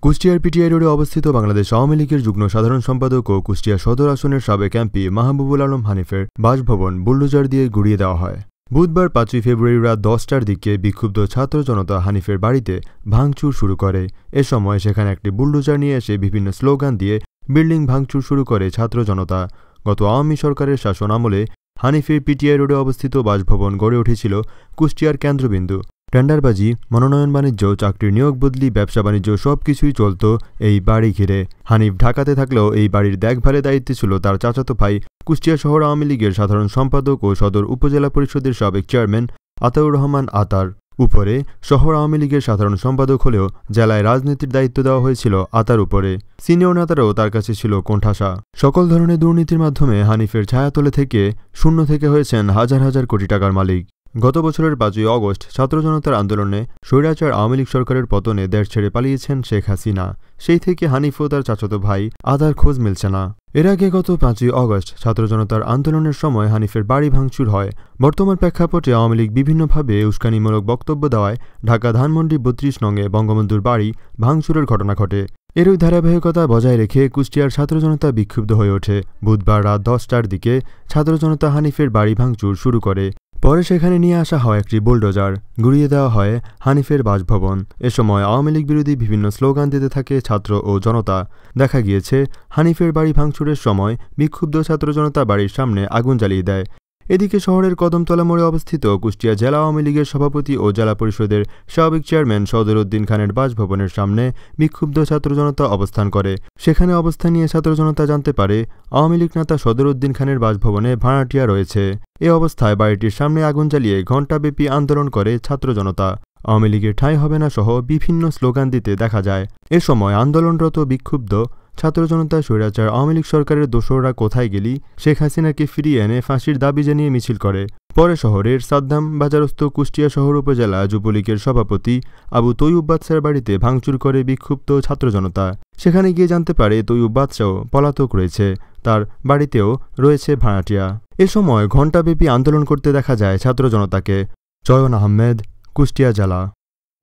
কুষ্টিয়ার পিটিআই রোডে অবস্থিত বাংলাদেশ আওয়ামী লীগের যুগ্ম সাধারণ সম্পাদক ও কুষ্টিয়া সদর আসনের সাবেক এমপি মাহবুবুল আলম হানিফের বাসভবন বুলডোজার দিয়ে গুড়িয়ে দেওয়া হয়। বুধবার ৫ই ফেব্রুয়ারি রাত ১০টার দিকে বিক্ষুব্ধ ছাত্র জনতা হানিফের বাড়িতে ভাঙচুর শুরু করে। এ সময় সেখানে একটি বুলডোজার নিয়ে এসে বিভিন্ন স্লোগান দিয়ে বিল্ডিং ভাঙচুর শুরু করে ছাত্র জনতা। গত আওয়ামী সরকারের শাসন আমলে হানিফের পিটিআই রোডে অবস্থিত বাসভবন গড়ে উঠেছিল কুষ্টিয়ার কেন্দ্রবিন্দু। টেন্ডারবাজি, মনোনয়ন বাণিজ্য, চাকরির নিয়োগ বদলি, ব্যবসা বাণিজ্য সবকিছুই চলত এই বাড়ি ঘিরে। হানিফ ঢাকাতে থাকলেও এই বাড়ির দেখভালের দায়িত্বে ছিল তার চাচাতো ভাই কুষ্টিয়া শহর আওয়ামী লীগের সাধারণ সম্পাদক ও সদর উপজেলা পরিষদের সাবেক চেয়ারম্যান আতাউর রহমান আতার। উপরে শহর আওয়ামী লীগের সাধারণ সম্পাদক হলেও জেলায় রাজনীতির দায়িত্ব দেওয়া হয়েছিল আতার উপরে। সিনিয়র নেতারাও তার কাছে ছিল কোণঠাসা। সকল ধরনের দুর্নীতির মাধ্যমে হানিফের ছায়াতলে থেকে শূন্য থেকে হয়েছেন হাজার হাজার কোটি টাকার মালিক। গত বছরের ৫ই অগস্ট ছাত্র জনতার আন্দোলনে স্বৈরাচার আওয়ামী লীগ সরকারের পতনে দেশ ছেড়ে পালিয়েছেন শেখ হাসিনা। সেই থেকে হানিফ ও তার চাচাতো ভাই আদার খোঁজ মিলছে না। এর আগে গত ৫ই অগস্ট ছাত্র জনতার আন্দোলনের সময় হানিফের বাড়ি ভাঙচুর হয়। বর্তমান প্রেক্ষাপটে আওয়ামী লীগ বিভিন্নভাবে উস্কানিমূলক বক্তব্য দেওয়ায় ঢাকা ধানমন্ডি ৩২ নঙে বঙ্গবন্ধুর বাড়ি ভাঙচুরের ঘটনা ঘটে। এরই ধারাবাহিকতা বজায় রেখে কুষ্টিয়ার ছাত্র জনতা বিক্ষুব্ধ হয়ে ওঠে। বুধবার রাত ১০টার দিকে ছাত্র জনতা হানিফের বাড়ি ভাঙচুর শুরু করে। পরে সেখানে নিয়ে আসা হয় একটি বুলডোজার, গুড়িয়ে দেওয়া হয় হানিফের বাসভবন। এ সময় আওয়ামী লীগ বিরোধী বিভিন্ন স্লোগান দিতে থাকে ছাত্র ও জনতা। দেখা গিয়েছে হানিফের বাড়ি ভাঙচুরের সময় বিক্ষুব্ধ ছাত্র জনতা বাড়ির সামনে আগুন জ্বালিয়ে দেয়। এদিকে শহরের কদমতলা মোড়ে অবস্থিত কুষ্টিয়া জেলা আওয়ামী লীগের সভাপতি ও জেলা পরিষদের সাবেক চেয়ারম্যান সদর উদ্দিন খানের বাসভবনের সামনে বিক্ষুব্ধ ছাত্র জনতা অবস্থান করে। সেখানে অবস্থান নিয়ে ছাত্র জনতা জানতে পারে আওয়ামী লীগ নেতা সদর উদ্দিন খানের বাসভবনে ভাড়াটিয়া রয়েছে। এ অবস্থায় বাড়িটির সামনে আগুন জ্বালিয়ে ঘণ্টাব্যাপী আন্দোলন করে ছাত্র জনতা। আওয়ামী লীগের ঠাঁই হবে না সহ বিভিন্ন স্লোগান দিতে দেখা যায়। এ সময় আন্দোলনরত বিক্ষুব্ধ ছাত্র জনতা স্বৈরাচার আওয়ামী লীগ সরকারের দোসররা কোথায় গেলি, শেখ হাসিনাকে ফিরিয়ে এনে ফাঁসির দাবি জানিয়ে মিছিল করে। পরে শহরের সাদ্দাম বাজারস্থ কুষ্টিয়া শহর উপজেলা যুবলীগের সভাপতি আবু তৈয়ুব বাদশার বাড়িতে ভাঙচুর করে বিক্ষুব্ধ ছাত্র জনতা। সেখানে গিয়ে জানতে পারে তৈয়ুব বাদশাও পলাতক রয়েছে, তার বাড়িতেও রয়েছে ভাড়াটিয়া। এ সময় ঘণ্টাব্যাপী আন্দোলন করতে দেখা যায় ছাত্র জনতাকে। চয়ন আহমেদ, কুষ্টিয়া জেলা।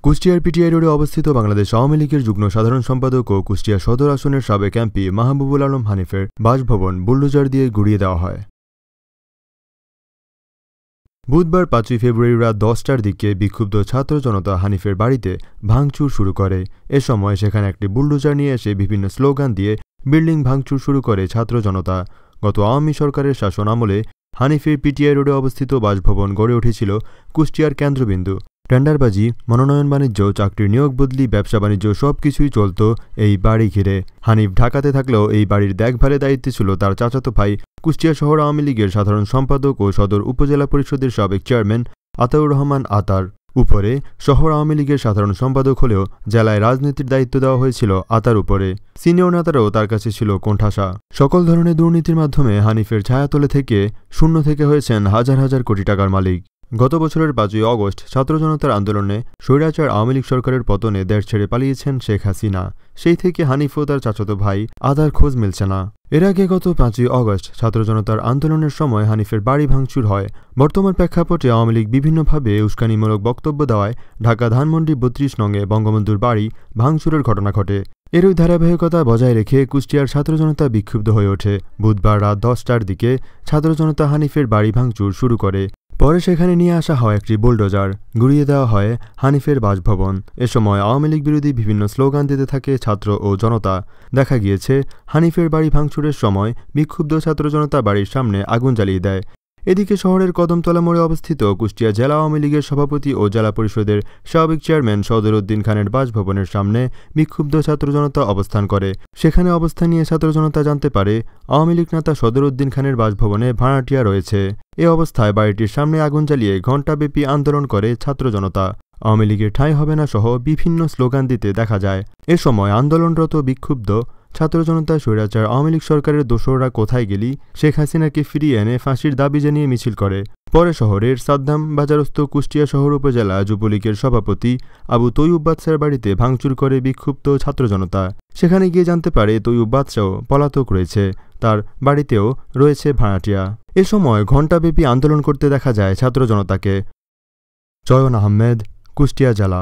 কুষ্টিয়ার পিটিআই রোডে অবস্থিত বাংলাদেশ আওয়ামী লীগের যুগ্ম সাধারণ সম্পাদক ও কুষ্টিয়া সদর আসনের সাবেক এমপি মাহবুবুল আলম হানিফের বাসভবন বুলডোজার দিয়ে গুড়িয়ে দেওয়া হয়। বুধবার ৫ই ফেব্রুয়ারি রাত ১০টার দিকে বিক্ষুব্ধ ছাত্র জনতা হানিফের বাড়িতে ভাঙচুর শুরু করে। এ সময় সেখানে একটি বুলডোজার নিয়ে এসে বিভিন্ন স্লোগান দিয়ে বিল্ডিং ভাঙচুর শুরু করে ছাত্র জনতা। গত আওয়ামী সরকারের শাসন আমলে হানিফের পিটিআই রোডে অবস্থিত বাসভবন গড়ে উঠেছিল কুষ্টিয়ার কেন্দ্রবিন্দু। টেন্ডারবাজি, মনোনয়ন বাণিজ্য, চাকরির নিয়োগ বদলি, ব্যবসা বাণিজ্য সবকিছুই চলত এই বাড়ি ঘিরে। হানিফ ঢাকাতে থাকলেও এই বাড়ির দেখভালের দায়িত্বে ছিল তার চাচাতো ভাই কুষ্টিয়া শহর আওয়ামী লীগের সাধারণ সম্পাদক ও সদর উপজেলা পরিষদের সাবেক চেয়ারম্যান আতাউর রহমান আতার। উপরে শহর আওয়ামী লীগের সাধারণ সম্পাদক হলেও জেলায় রাজনীতির দায়িত্ব দেওয়া হয়েছিল আতার উপরে। সিনিয়র নেতারাও তার কাছে ছিল কোণঠাসা। সকল ধরনের দুর্নীতির মাধ্যমে হানিফের ছায়াতলে থেকে শূন্য থেকে হয়েছেন হাজার হাজার কোটি টাকার মালিক। গত বছরের ৫ই অগস্ট ছাত্র জনতার আন্দোলনে স্বৈরাচার আওয়ামী লীগ সরকারের পতনে দেশ ছেড়ে পালিয়েছেন শেখ হাসিনা। সেই থেকে হানিফ ও তার চাচাতো ভাই আদার খোঁজ মিলছে না। এর আগে গত ৫ই অগস্ট ছাত্র জনতার আন্দোলনের সময় হানিফের বাড়ি ভাঙচুর হয়। বর্তমান প্রেক্ষাপটে আওয়ামী লীগ বিভিন্নভাবে উস্কানিমূলক বক্তব্য দেওয়ায় ঢাকা ধানমন্ডি ৩২ নঙে বঙ্গবন্ধুর বাড়ি ভাঙচুরের ঘটনা ঘটে। এরই ধারাবাহিকতা বজায় রেখে কুষ্টিয়ার ছাত্র জনতা বিক্ষুব্ধ হয়ে ওঠে। বুধবার রাত ১০টার দিকে ছাত্র জনতা হানিফের বাড়ি ভাঙচুর শুরু করে। পরে সেখানে নিয়ে আসা হয় একটি বুলডোজার, গুড়িয়ে দেওয়া হয় হানিফের বাসভবন। এ সময় আওয়ামী লীগ বিরোধী বিভিন্ন স্লোগান দিতে থাকে ছাত্র ও জনতা। দেখা গিয়েছে হানিফের বাড়ি ভাঙচুরের সময় বিক্ষুব্ধ ছাত্র জনতা বাড়ির সামনে আগুন জ্বালিয়ে দেয়। এদিকে শহরের কদমতলা মোড়ে অবস্থিত কুষ্টিয়া জেলা আওয়ামী লীগের সভাপতি ও জেলা পরিষদের সাবেক চেয়ারম্যান সদর উদ্দিন খানের বাসভবনের সামনে বিক্ষুব্ধ ছাত্র জনতা অবস্থান করে। সেখানে অবস্থান নিয়ে ছাত্র জনতা জানতে পারে আওয়ামী লীগ নেতা সদর উদ্দিন খানের বাসভবনে ভাড়াটিয়া রয়েছে। এ অবস্থায় বাড়িটির সামনে আগুন জ্বালিয়ে ঘণ্টাব্যাপী আন্দোলন করে ছাত্র জনতা। আওয়ামী লীগের ঠাঁই হবে না সহ বিভিন্ন স্লোগান দিতে দেখা যায়। এ সময় আন্দোলনরত বিক্ষুব্ধ ছাত্র জনতা স্বৈরাচার আওয়ামী লীগ সরকারের দোসররা কোথায় গেলি, শেখ হাসিনাকে ফিরিয়ে এনে ফাঁসির দাবি জানিয়ে মিছিল করে। পরে শহরের সাদ্দাম বাজারস্থ কুষ্টিয়া শহর উপজেলা যুবলীগের সভাপতি আবু তৈয়ুব বাদশার বাড়িতে ভাঙচুর করে বিক্ষুব্ধ ছাত্র জনতা। সেখানে গিয়ে জানতে পারে তৈয়ুব বাদশাও পলাতক রয়েছে, তার বাড়িতেও রয়েছে ভাড়াটিয়া। এ সময় ঘণ্টাব্যাপী আন্দোলন করতে দেখা যায় ছাত্র জনতাকে। চয়ন আহমেদ, কুষ্টিয়া জেলা।